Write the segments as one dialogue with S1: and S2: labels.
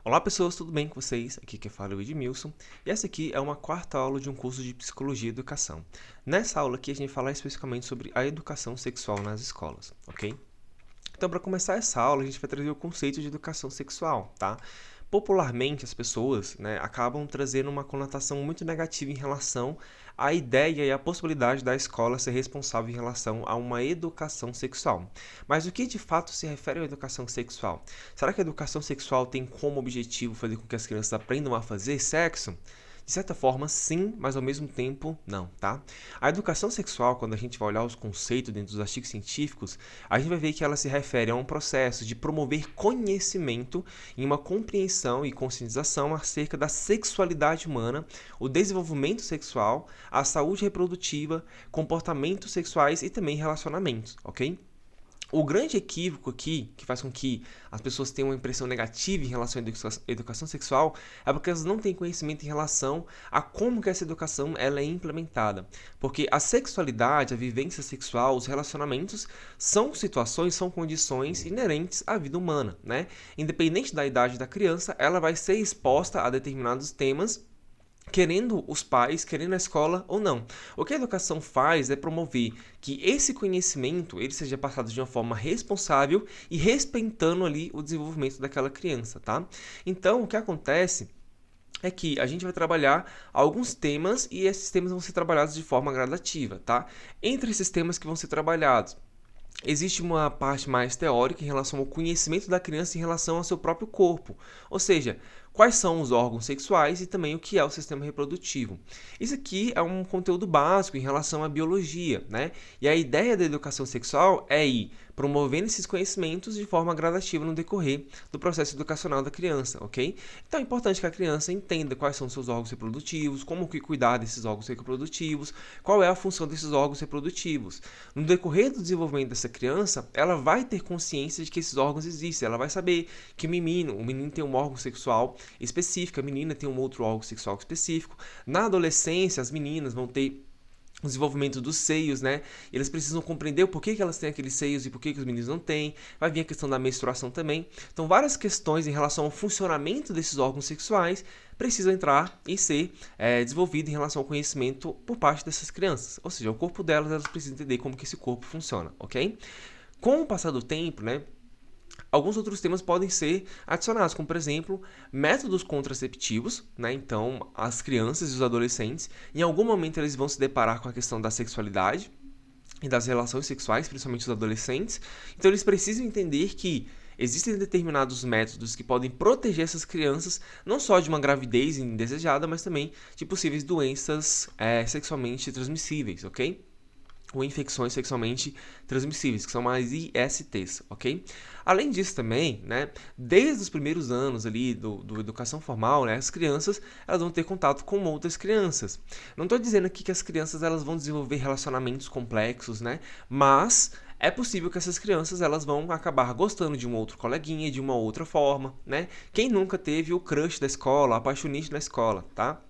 S1: Olá pessoas, tudo bem com vocês? Aqui quem fala é o Edmilson e essa aqui é uma quarta aula de um curso de Psicologia e Educação. Nessa aula aqui a gente vai falar especificamente sobre a educação sexual nas escolas, ok? Então, para começar essa aula, a gente vai trazer o conceito de educação sexual, tá? Popularmente, as pessoas, acabam trazendo uma conotação muito negativa em relação à ideia e à possibilidade da escola ser responsável em relação a uma educação sexual. Mas o que de fato se refere à educação sexual? Será que a educação sexual tem como objetivo fazer com que as crianças aprendam a fazer sexo? De certa forma, sim, mas ao mesmo tempo, não, tá? A educação sexual, quando a gente vai olhar os conceitos dentro dos artigos científicos, a gente vai ver que ela se refere a um processo de promover conhecimento e uma compreensão e conscientização acerca da sexualidade humana, o desenvolvimento sexual, a saúde reprodutiva, comportamentos sexuais e também relacionamentos, ok? O grande equívoco aqui, que faz com que as pessoas tenham uma impressão negativa em relação à educação sexual, é porque elas não têm conhecimento em relação a como que essa educação ela é implementada. Porque a sexualidade, a vivência sexual, os relacionamentos são situações, são condições inerentes à vida humana, né? Independente da idade da criança, ela vai ser exposta a determinados temas querendo os pais, querendo a escola ou não. O que a educação faz é promover que esse conhecimento ele seja passado de uma forma responsável e respeitando ali o desenvolvimento daquela criança, tá? Então, o que acontece é que a gente vai trabalhar alguns temas e esses temas vão ser trabalhados de forma gradativa, tá? Entre esses temas que vão ser trabalhados, existe uma parte mais teórica em relação ao conhecimento da criança em relação ao seu próprio corpo, ou seja, quais são os órgãos sexuais e também o que é o sistema reprodutivo. Isso aqui é um conteúdo básico em relação à biologia, né? E a ideia da educação sexual é ir promovendo esses conhecimentos de forma gradativa no decorrer do processo educacional da criança, ok? Então é importante que a criança entenda quais são os seus órgãos reprodutivos, como que cuidar desses órgãos reprodutivos, qual é a função desses órgãos reprodutivos. No decorrer do desenvolvimento dessa criança, ela vai ter consciência de que esses órgãos existem, ela vai saber que o menino tem um órgão sexual específico, a menina tem um outro órgão sexual específico. Na adolescência, as meninas vão ter o desenvolvimento dos seios, né? Eles precisam compreender o porquê que elas têm aqueles seios e porquê que os meninos não têm. Vai vir a questão da menstruação também. Então, várias questões em relação ao funcionamento desses órgãos sexuais precisam entrar e ser desenvolvido em relação ao conhecimento por parte dessas crianças. Ou seja, o corpo delas, elas precisam entender como que esse corpo funciona, ok? Com o passar do tempo, né? Alguns outros temas podem ser adicionados, como por exemplo, métodos contraceptivos, né? Então, as crianças e os adolescentes, em algum momento eles vão se deparar com a questão da sexualidade e das relações sexuais, principalmente os adolescentes. Então, eles precisam entender que existem determinados métodos que podem proteger essas crianças não só de uma gravidez indesejada, mas também de possíveis doenças sexualmente transmissíveis, ok? Ou infecções sexualmente transmissíveis, que são as ISTs, ok? Além disso também, né, desde os primeiros anos ali do educação formal, né, as crianças elas vão ter contato com outras crianças. Não estou dizendo aqui que as crianças elas vão desenvolver relacionamentos complexos, né, mas é possível que essas crianças elas vão acabar gostando de um outro coleguinha de uma outra forma, né? Quem nunca teve o crush da escola, a apaixonite na escola, tá?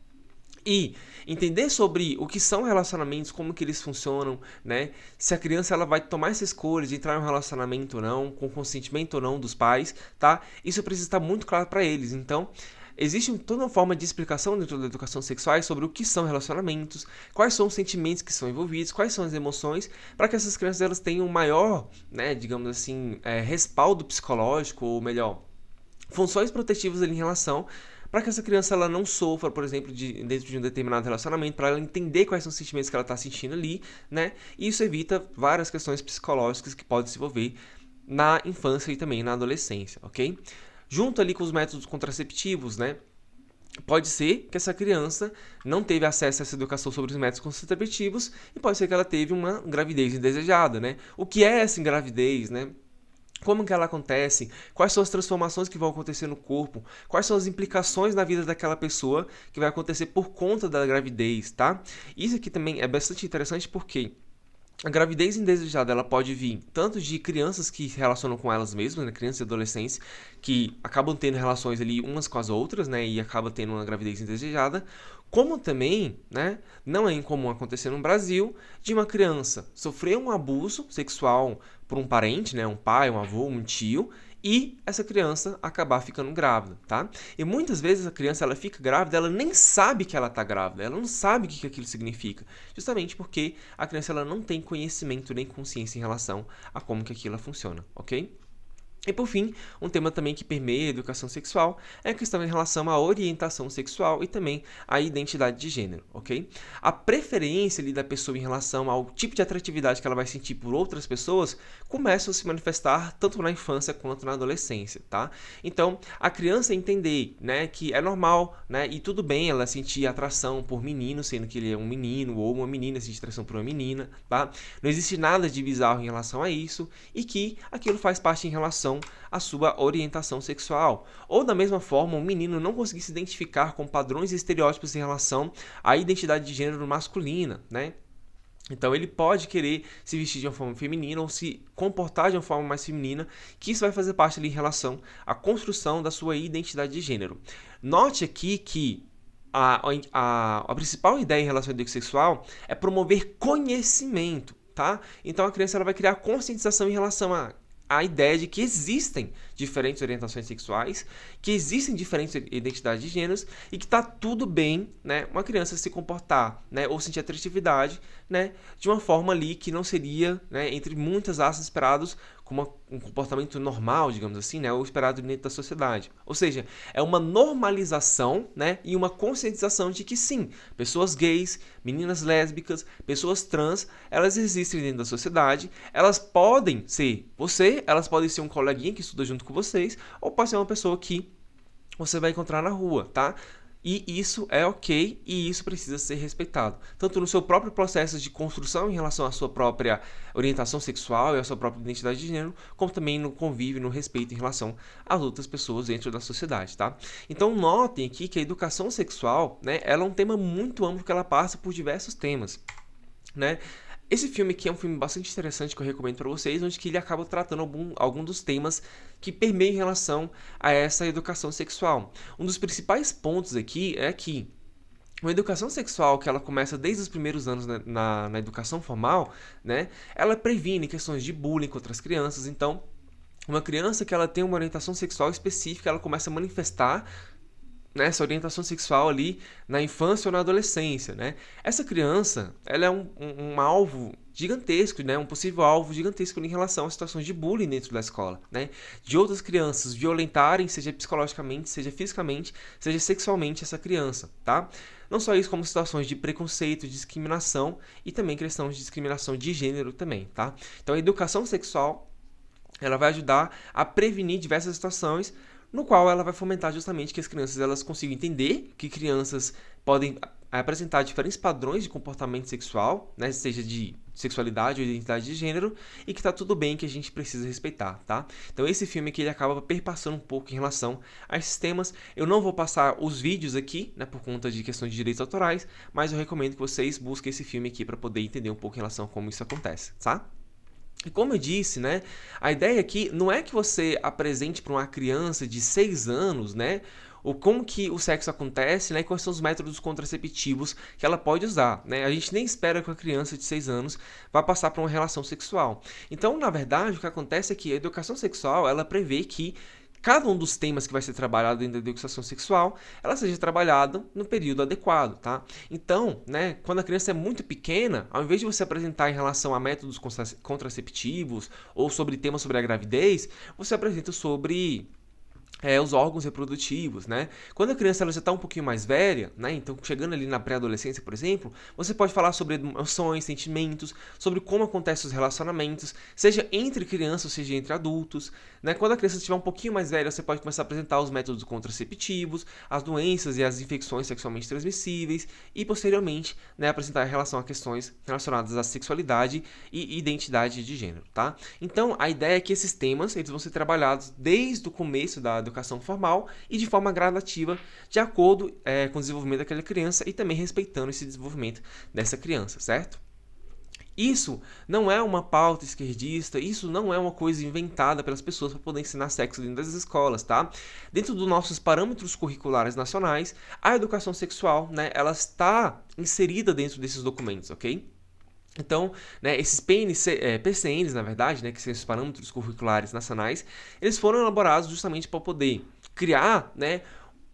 S1: E entender sobre o que são relacionamentos, como que eles funcionam, né? Se a criança ela vai tomar essa escolha de entrar em um relacionamento ou não, com consentimento ou não dos pais, tá? Isso precisa estar muito claro para eles. Então, existe toda uma forma de explicação dentro da educação sexual sobre o que são relacionamentos, quais são os sentimentos que são envolvidos, quais são as emoções, para que essas crianças elas tenham um maior, né, digamos assim, respaldo psicológico, ou melhor, funções protetivas ali em relação para que essa criança ela não sofra, por exemplo, dentro de um determinado relacionamento, para ela entender quais são os sentimentos que ela está sentindo ali, né? E isso evita várias questões psicológicas que podem se envolver na infância e também na adolescência, ok? Junto ali com os métodos contraceptivos, né? Pode ser que essa criança não teve acesso a essa educação sobre os métodos contraceptivos e pode ser que ela teve uma gravidez indesejada, né? O que é essa gravidez, né? Como que ela acontece, quais são as transformações que vão acontecer no corpo, quais são as implicações na vida daquela pessoa que vai acontecer por conta da gravidez, tá? Isso aqui também é bastante interessante porque a gravidez indesejada ela pode vir tanto de crianças que se relacionam com elas mesmas, né, crianças e adolescentes que acabam tendo relações ali umas com as outras, né, e acaba tendo uma gravidez indesejada, como também, né, não é incomum acontecer no Brasil de uma criança sofrer um abuso sexual por um parente, né, um pai, um avô, um tio, e essa criança acabar ficando grávida, tá? E muitas vezes a criança ela fica grávida, ela nem sabe que ela está grávida, ela não sabe o que aquilo significa, justamente porque a criança ela não tem conhecimento nem consciência em relação a como que aquilo funciona, ok? E por fim, um tema também que permeia a educação sexual é a questão em relação à orientação sexual e também à identidade de gênero, ok? A preferência ali da pessoa em relação ao tipo de atratividade que ela vai sentir por outras pessoas começa a se manifestar tanto na infância quanto na adolescência, tá? Então, a criança entender, né, que é normal, né, e tudo bem ela sentir atração por menino, sendo que ele é um menino, ou uma menina sentir atração por uma menina, tá? Não existe nada de bizarro em relação a isso e que aquilo faz parte em relação à sua orientação sexual. Ou da mesma forma, um menino não conseguir se identificar com padrões e estereótipos em relação à identidade de gênero masculina, né? Então ele pode querer se vestir de uma forma feminina ou se comportar de uma forma mais feminina, que isso vai fazer parte ali em relação à construção da sua identidade de gênero. Note aqui que a principal ideia em relação à educação sexual é promover conhecimento, tá? Então a criança ela vai criar conscientização em relação a ideia de que existem diferentes orientações sexuais, que existem diferentes identidades de gêneros e que está tudo bem, né, uma criança se comportar, né, ou sentir atratividade, né, de uma forma ali que não seria, né, entre muitas aspas esperados como um comportamento normal, digamos assim, né, ou esperado dentro da sociedade. Ou seja, é uma normalização, né, e uma conscientização de que sim, pessoas gays, meninas lésbicas, pessoas trans, elas existem dentro da sociedade, elas podem ser você, elas podem ser um coleguinha que estuda junto com vocês, ou pode ser uma pessoa que você vai encontrar na rua, tá? E isso é ok e isso precisa ser respeitado. Tanto no seu próprio processo de construção em relação à sua própria orientação sexual e à sua própria identidade de gênero, como também no convívio, no respeito em relação às outras pessoas dentro da sociedade, tá? Então notem aqui que a educação sexual, né, ela é um tema muito amplo que ela passa por diversos temas, né? Esse filme aqui é um filme bastante interessante que eu recomendo para vocês, onde que ele acaba tratando algum dos temas que permeiam em relação a essa educação sexual. Um dos principais pontos aqui é que uma educação sexual que ela começa desde os primeiros anos na educação formal, né, ela previne questões de bullying contra as crianças. Então, uma criança que ela tem uma orientação sexual específica, ela começa a manifestar essa orientação sexual ali na infância ou na adolescência, né? Essa criança, ela é um alvo gigantesco, né? Um possível alvo gigantesco em relação a situações de bullying dentro da escola, né? De outras crianças violentarem, seja psicologicamente, seja fisicamente, seja sexualmente essa criança, tá? Não só isso, como situações de preconceito, discriminação e também questões de discriminação de gênero também, tá? Então a educação sexual, ela vai ajudar a prevenir diversas situações no qual ela vai fomentar justamente que as crianças elas consigam entender que crianças podem apresentar diferentes padrões de comportamento sexual, né, seja de sexualidade ou identidade de gênero, e que está tudo bem, que a gente precisa respeitar, tá? Então esse filme aqui ele acaba perpassando um pouco em relação a esses temas. Eu não vou passar os vídeos aqui, né, por conta de questões de direitos autorais, mas eu recomendo que vocês busquem esse filme aqui para poder entender um pouco em relação a como isso acontece, tá? E como eu disse, né, a ideia aqui não é que você apresente para uma criança de 6 anos, né, ou como que o sexo acontece, né, e quais são os métodos contraceptivos que ela pode usar, né? A gente nem espera que uma criança de 6 anos vá passar por uma relação sexual. Então, na verdade, o que acontece é que a educação sexual, ela prevê que cada um dos temas que vai ser trabalhado dentro da educação sexual, ela seja trabalhada no período adequado, tá? Então, né, quando a criança é muito pequena, ao invés de você apresentar em relação a métodos contraceptivos ou sobre temas sobre a gravidez, você apresenta sobre os órgãos reprodutivos, né? Quando a criança ela já está um pouquinho mais velha, né? Então, chegando ali na pré-adolescência, por exemplo, você pode falar sobre emoções, sentimentos, sobre como acontecem os relacionamentos, seja entre crianças, seja entre adultos, né? Quando a criança estiver um pouquinho mais velha, você pode começar a apresentar os métodos contraceptivos, as doenças e as infecções sexualmente transmissíveis e, posteriormente, né, apresentar em relação a questões relacionadas à sexualidade e identidade de gênero, tá? Então, a ideia é que esses temas eles vão ser trabalhados desde o começo da educação formal e de forma gradativa, de acordo com o desenvolvimento daquela criança e também respeitando esse desenvolvimento dessa criança, certo? Isso não é uma pauta esquerdista, isso não é uma coisa inventada pelas pessoas para poder ensinar sexo dentro das escolas, tá? Dentro dos nossos parâmetros curriculares nacionais, a educação sexual, né, ela está inserida dentro desses documentos, ok? Então, né, esses PCNs, na verdade, né, que são esses parâmetros curriculares nacionais, eles foram elaborados justamente para poder criar, né,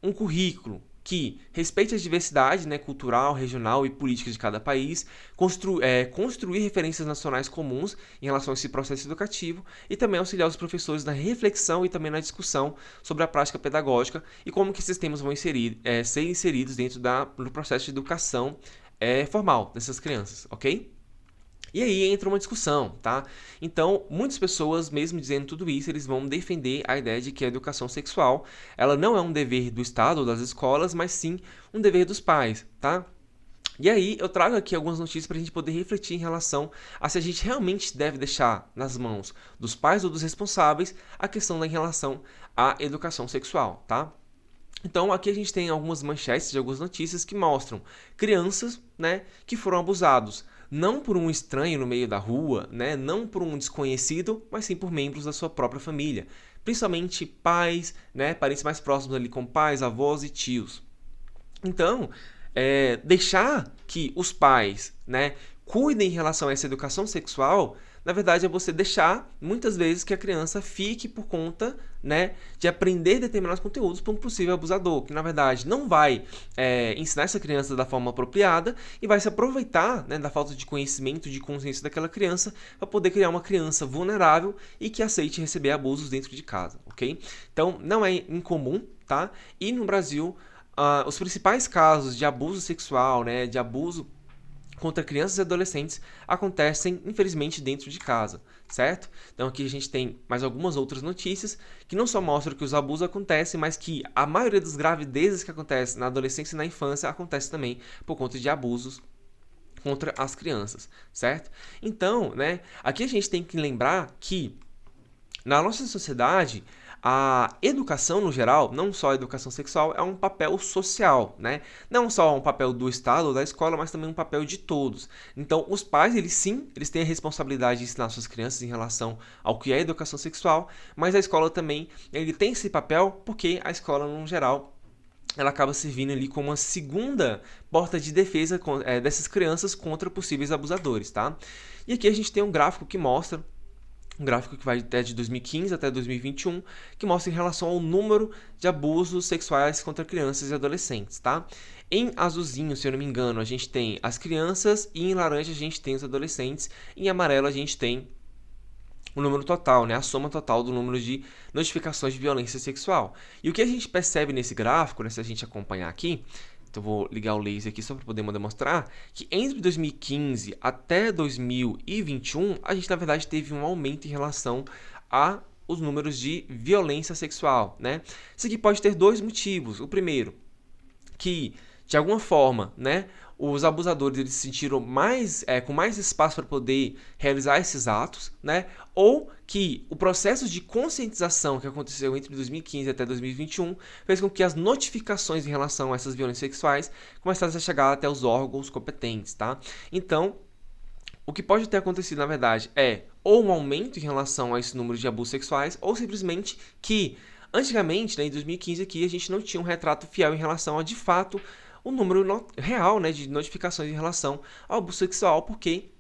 S1: um currículo que respeite a diversidade, né, cultural, regional e política de cada país, construir referências nacionais comuns em relação a esse processo educativo e também auxiliar os professores na reflexão e também na discussão sobre a prática pedagógica e como que esses temas vão ser inseridos dentro do processo de educação formal dessas crianças, ok? E aí entra uma discussão, tá? Então, muitas pessoas, mesmo dizendo tudo isso, eles vão defender a ideia de que a educação sexual, ela não é um dever do Estado ou das escolas, mas sim um dever dos pais, tá? E aí eu trago aqui algumas notícias para a gente poder refletir em relação a se a gente realmente deve deixar nas mãos dos pais ou dos responsáveis a questão em relação à educação sexual, tá? Então aqui a gente tem algumas manchetes de algumas notícias que mostram crianças, né, que foram abusados não por um estranho no meio da rua, né, não por um desconhecido, mas sim por membros da sua própria família, principalmente pais, né, parentes mais próximos ali com pais, avós e tios. Então, deixar que os pais, né, cuidem em relação a essa educação sexual, na verdade é você deixar, muitas vezes, que a criança fique por conta, né, de aprender determinados conteúdos por um possível abusador, que na verdade não vai ensinar essa criança da forma apropriada e vai se aproveitar, né, da falta de conhecimento, de consciência daquela criança, para poder criar uma criança vulnerável e que aceite receber abusos dentro de casa, ok? Então, não é incomum, tá? E no Brasil, os principais casos de abuso sexual, né, de abuso contra crianças e adolescentes acontecem, infelizmente, dentro de casa, certo? Então aqui a gente tem mais algumas outras notícias que não só mostram que os abusos acontecem, mas que a maioria das gravidezes que acontecem na adolescência e na infância acontece também por conta de abusos contra as crianças, certo? Então, né, aqui a gente tem que lembrar que na nossa sociedade, a educação no geral, não só a educação sexual, é um papel social, né? Não só um papel do Estado ou da escola, mas também um papel de todos. Então, os pais, eles têm a responsabilidade de ensinar suas crianças em relação ao que é educação sexual, mas a escola também, ele tem esse papel porque a escola, no geral, ela acaba servindo ali como uma segunda porta de defesa dessas crianças contra possíveis abusadores, tá? E aqui a gente tem um gráfico que mostra um gráfico que vai até de 2015 até 2021, que mostra em relação ao número de abusos sexuais contra crianças e adolescentes, tá? Em azulzinho, se eu não me engano, a gente tem as crianças e em laranja a gente tem os adolescentes, e em amarelo a gente tem o número total, né? A soma total do número de notificações de violência sexual. E o que a gente percebe nesse gráfico, né, se a gente acompanhar aqui, então vou ligar o laser aqui só para poder demonstrar, que entre 2015 até 2021, a gente na verdade teve um aumento em relação a os números de violência sexual, né? Isso aqui pode ter dois motivos. O primeiro, que de alguma forma, né, os abusadores eles se sentiram com mais espaço para poder realizar esses atos, né? Ou que o processo de conscientização que aconteceu entre 2015 até 2021 fez com que as notificações em relação a essas violências sexuais começassem a chegar até os órgãos competentes, tá? Então, o que pode ter acontecido, na verdade, é ou um aumento em relação a esse número de abusos sexuais, ou simplesmente que, antigamente, né, em 2015 aqui, a gente não tinha um retrato fiel em relação a, de fato, o número real, né, de notificações em relação ao abuso sexual, porque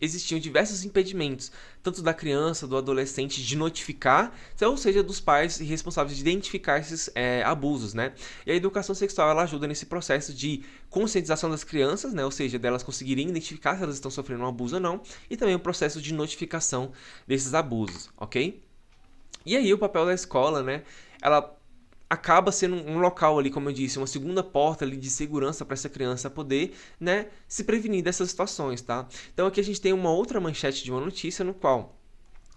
S1: existiam diversos impedimentos, tanto da criança, do adolescente, de notificar, ou seja, dos pais responsáveis de identificar esses abusos, né? E a educação sexual, ela ajuda nesse processo de conscientização das crianças, né? Ou seja, delas conseguirem identificar se elas estão sofrendo um abuso ou não, e também o processo de notificação desses abusos, ok? E aí o papel da escola, né? Ela acaba sendo um local ali, como eu disse, uma segunda porta ali de segurança para essa criança poder, né, se prevenir dessas situações, tá? Então aqui a gente tem uma outra manchete de uma notícia no qual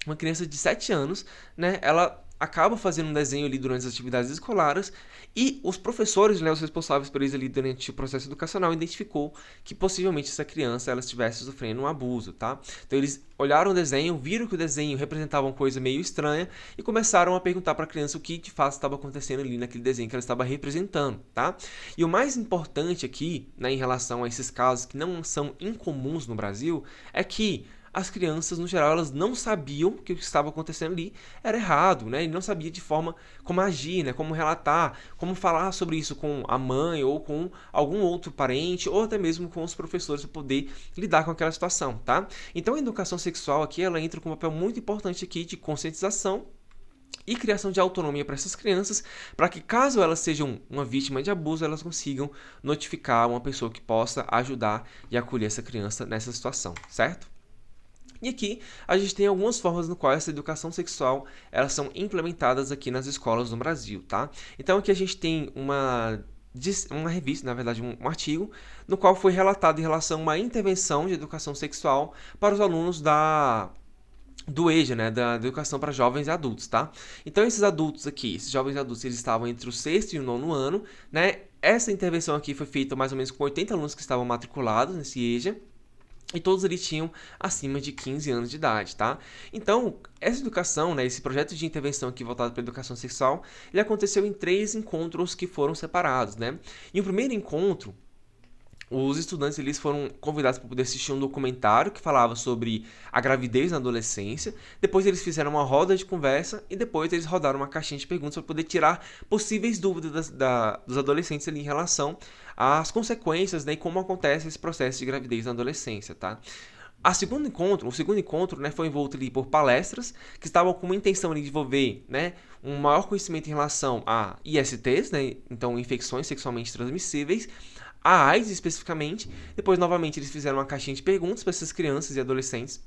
S1: uma criança de 7 anos, né, ela acaba fazendo um desenho ali durante as atividades escolares e os professores, né, os responsáveis por isso ali durante o processo educacional identificou que possivelmente essa criança ela estivesse sofrendo um abuso, tá? Então eles olharam o desenho, viram que o desenho representava uma coisa meio estranha e começaram a perguntar para a criança o que de fato estava acontecendo ali naquele desenho que ela estava representando, tá? E o mais importante aqui, né, em relação a esses casos que não são incomuns no Brasil, é que as crianças, no geral, elas não sabiam que o que estava acontecendo ali era errado, né? E não sabia de forma como agir, né? Como relatar, como falar sobre isso com a mãe ou com algum outro parente ou até mesmo com os professores para poder lidar com aquela situação, tá? Então a educação sexual aqui, ela entra com um papel muito importante aqui de conscientização e criação de autonomia para essas crianças, para que caso elas sejam uma vítima de abuso, elas consigam notificar uma pessoa que possa ajudar e acolher essa criança nessa situação, certo? E aqui a gente tem algumas formas no qual essa educação sexual elas são implementadas aqui nas escolas no Brasil, tá? Então aqui a gente tem uma revista, na verdade um artigo, no qual foi relatado em relação a uma intervenção de educação sexual para os alunos do EJA, né, da educação para jovens e adultos, tá? Então esses adultos aqui, esses jovens adultos, eles estavam entre o sexto e o nono ano, né? Essa intervenção aqui foi feita mais ou menos com 80 alunos que estavam matriculados nesse EJA, e todos eles tinham acima de 15 anos de idade, tá? Então, essa educação, né, esse projeto de intervenção aqui voltado para a educação sexual, ele aconteceu em 3 encontros que foram separados, né? E o primeiro encontro, os estudantes eles foram convidados para poder assistir um documentário que falava sobre a gravidez na adolescência. Depois eles fizeram uma roda de conversa e depois eles rodaram uma caixinha de perguntas para poder tirar possíveis dúvidas dos adolescentes ali em relação às consequências, né, e como acontece esse processo de gravidez na adolescência, tá? O segundo encontro, né, foi envolto ali por palestras que estavam com uma intenção ali de desenvolver, né, um maior conhecimento em relação a ISTs, né, então infecções sexualmente transmissíveis, a AIDS especificamente. Depois, novamente, eles fizeram uma caixinha de perguntas para essas crianças e adolescentes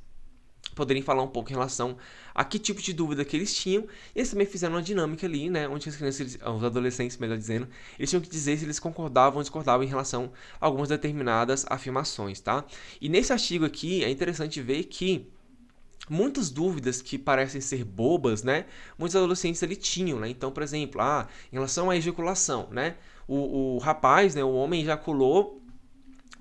S1: poderem falar um pouco em relação a que tipo de dúvida que eles tinham. E eles também fizeram uma dinâmica ali, né, onde as crianças, os adolescentes, melhor dizendo, eles tinham que dizer se eles concordavam ou discordavam em relação a algumas determinadas afirmações, tá? E nesse artigo aqui é interessante ver que muitas dúvidas que parecem ser bobas, né? Muitos adolescentes ali tinham, né? Então, por exemplo, em relação à ejaculação, né? O rapaz, né? O homem ejaculou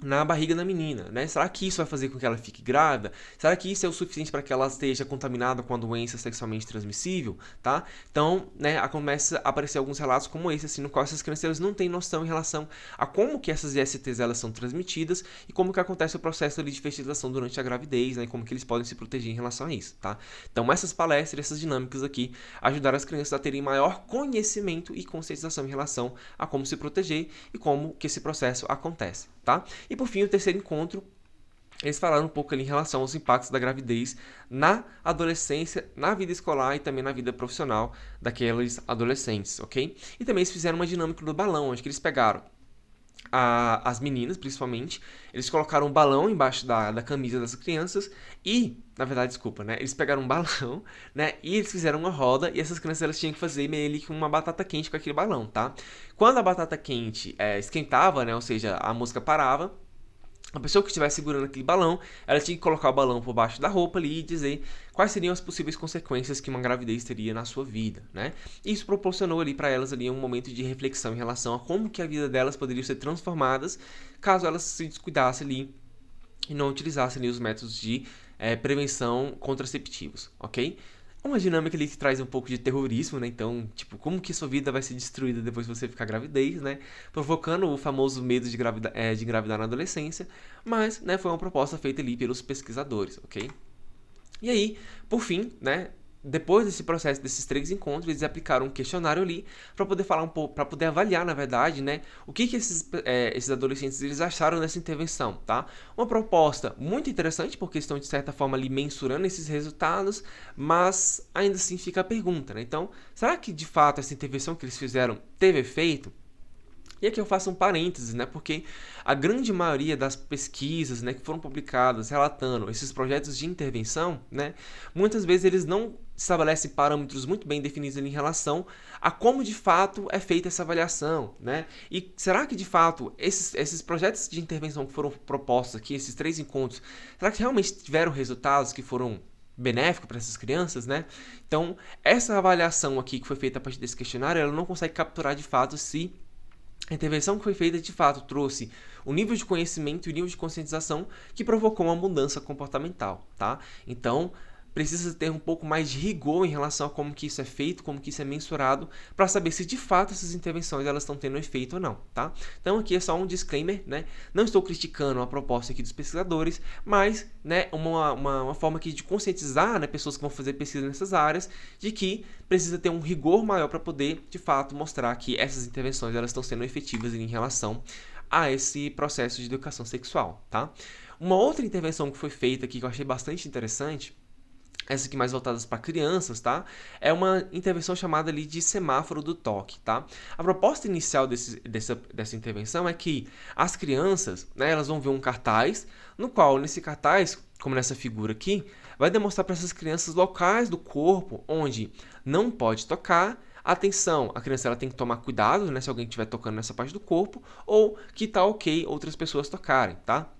S1: na barriga da menina, né? Será que isso vai fazer com que ela fique grávida? Será que isso é o suficiente para que ela esteja contaminada com a doença sexualmente transmissível, tá? Então, né, começa a aparecer alguns relatos como esse, assim, no qual essas crianças não têm noção em relação a como que essas ISTs elas são transmitidas e como que acontece o processo ali de fertilização durante a gravidez, né? E como que eles podem se proteger em relação a isso, tá? Então, essas palestras, essas dinâmicas aqui ajudaram as crianças a terem maior conhecimento e conscientização em relação a como se proteger e como que esse processo acontece, tá? E por fim, o terceiro encontro, eles falaram um pouco ali em relação aos impactos da gravidez na adolescência, na vida escolar e também na vida profissional daqueles adolescentes, ok? E também eles fizeram uma dinâmica do balão, onde que eles pegaram as meninas, principalmente, eles colocaram um balão embaixo da camisa das crianças e, na verdade, desculpa, né? Eles pegaram um balão, né? E eles fizeram uma roda e essas crianças elas tinham que fazer meio que uma batata quente com aquele balão, tá? Quando a batata quente esquentava, né? Ou seja, a música parava, a pessoa que estivesse segurando aquele balão, ela tinha que colocar o balão por baixo da roupa ali e dizer quais seriam as possíveis consequências que uma gravidez teria na sua vida, né? Isso proporcionou ali para elas ali um momento de reflexão em relação a como que a vida delas poderia ser transformadas caso elas se descuidassem ali e não utilizassem ali os métodos de prevenção contraceptivos, ok? Uma dinâmica ali que traz um pouco de terrorismo, né? Então, tipo, como que sua vida vai ser destruída depois de você ficar gravidez, né? Provocando o famoso medo de engravidar na adolescência. Mas, né, foi uma proposta feita ali pelos pesquisadores, ok? E aí, por fim, né? Depois desse processo, desses 3 encontros, eles aplicaram um questionário ali para poder falar um pouco, para poder avaliar, na verdade, né, o que esses adolescentes eles acharam dessa intervenção, tá? Uma proposta muito interessante, porque estão, de certa forma, ali mensurando esses resultados, mas ainda assim fica a pergunta, né? Então, será que, de fato, essa intervenção que eles fizeram teve efeito? E aqui eu faço um parênteses, né, porque a grande maioria das pesquisas, né, que foram publicadas relatando esses projetos de intervenção, né, muitas vezes eles não estabelecem parâmetros muito bem definidos ali em relação a como de fato é feita essa avaliação, né? E será que de fato esses projetos de intervenção que foram propostos aqui, esses 3 encontros, será que realmente tiveram resultados que foram benéficos para essas crianças, né? Então, essa avaliação aqui que foi feita a partir desse questionário, ela não consegue capturar de fato se a intervenção que foi feita, de fato, trouxe o nível de conhecimento e o nível de conscientização que provocou uma mudança comportamental, tá? Então, precisa ter um pouco mais de rigor em relação a como que isso é feito, como que isso é mensurado, para saber se de fato essas intervenções elas estão tendo efeito ou não, tá? Então aqui é só um disclaimer, né? Não estou criticando a proposta aqui dos pesquisadores, mas, né, uma forma aqui de conscientizar, né, pessoas que vão fazer pesquisa nessas áreas, de que precisa ter um rigor maior para poder, de fato, mostrar que essas intervenções elas estão sendo efetivas em relação a esse processo de educação sexual, tá? Uma outra intervenção que foi feita aqui que eu achei bastante interessante, essa aqui mais voltadas para crianças, tá? É uma intervenção chamada ali de semáforo do toque, tá? A proposta inicial dessa intervenção é que as crianças, né, elas vão ver um cartaz, no qual, nesse cartaz, como nessa figura aqui, vai demonstrar para essas crianças locais do corpo onde não pode tocar. Atenção, a criança ela tem que tomar cuidado, né, se alguém estiver tocando nessa parte do corpo, ou que tá ok outras pessoas tocarem, tá?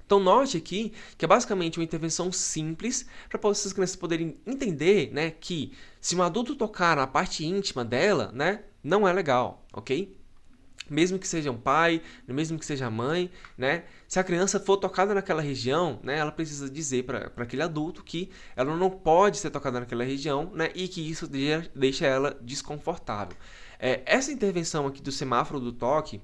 S1: Então, note aqui que é basicamente uma intervenção simples para essas crianças poderem entender, né, que se um adulto tocar na parte íntima dela, né, não é legal, ok? Mesmo que seja um pai, mesmo que seja a mãe, né, se a criança for tocada naquela região, né, ela precisa dizer para aquele adulto que ela não pode ser tocada naquela região, né, e que isso deixa ela desconfortável. Essa intervenção aqui do semáforo do toque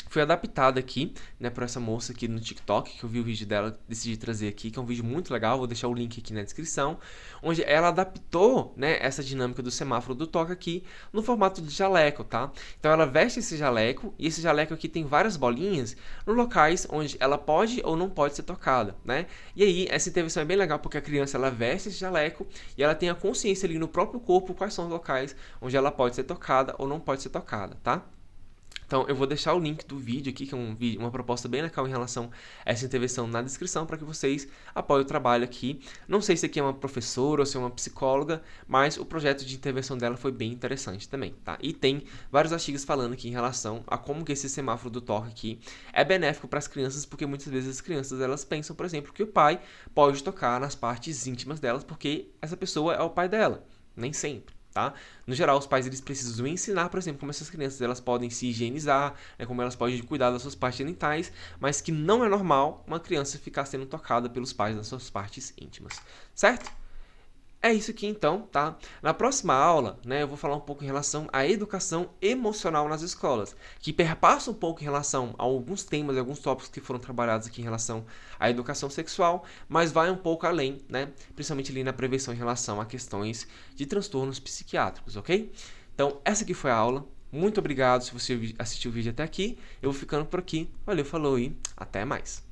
S1: foi adaptada aqui, né, por essa moça aqui no TikTok, que eu vi o vídeo dela, decidi trazer aqui, que é um vídeo muito legal, vou deixar o link aqui na descrição, onde ela adaptou, né, essa dinâmica do semáforo do toque aqui no formato de jaleco, tá? Então ela veste esse jaleco, e esse jaleco aqui tem várias bolinhas nos locais onde ela pode ou não pode ser tocada, né? E aí, essa intervenção é bem legal, porque a criança, ela veste esse jaleco, e ela tem a consciência ali no próprio corpo quais são os locais onde ela pode ser tocada ou não pode ser tocada, tá? Então, eu vou deixar o link do vídeo aqui, que é uma proposta bem legal em relação a essa intervenção na descrição, para que vocês apoiem o trabalho aqui. Não sei se aqui é uma professora ou se é uma psicóloga, mas o projeto de intervenção dela foi bem interessante também, tá? E tem vários artigos falando aqui em relação a como que esse semáforo do toque aqui é benéfico para as crianças, porque muitas vezes as crianças, elas pensam, por exemplo, que o pai pode tocar nas partes íntimas delas, porque essa pessoa é o pai dela. Nem sempre. Tá? No geral, os pais eles precisam ensinar, por exemplo, como essas crianças elas podem se higienizar, né, como elas podem cuidar das suas partes genitais, mas que não é normal uma criança ficar sendo tocada pelos pais nas suas partes íntimas, certo? É isso aqui então, tá? Na próxima aula, né, eu vou falar um pouco em relação à educação emocional nas escolas, que perpassa um pouco em relação a alguns temas e alguns tópicos que foram trabalhados aqui em relação à educação sexual, mas vai um pouco além, né? Principalmente ali na prevenção em relação a questões de transtornos psiquiátricos, ok? Então, essa aqui foi a aula. Muito obrigado se você assistiu o vídeo até aqui. Eu vou ficando por aqui. Valeu, falou e até mais.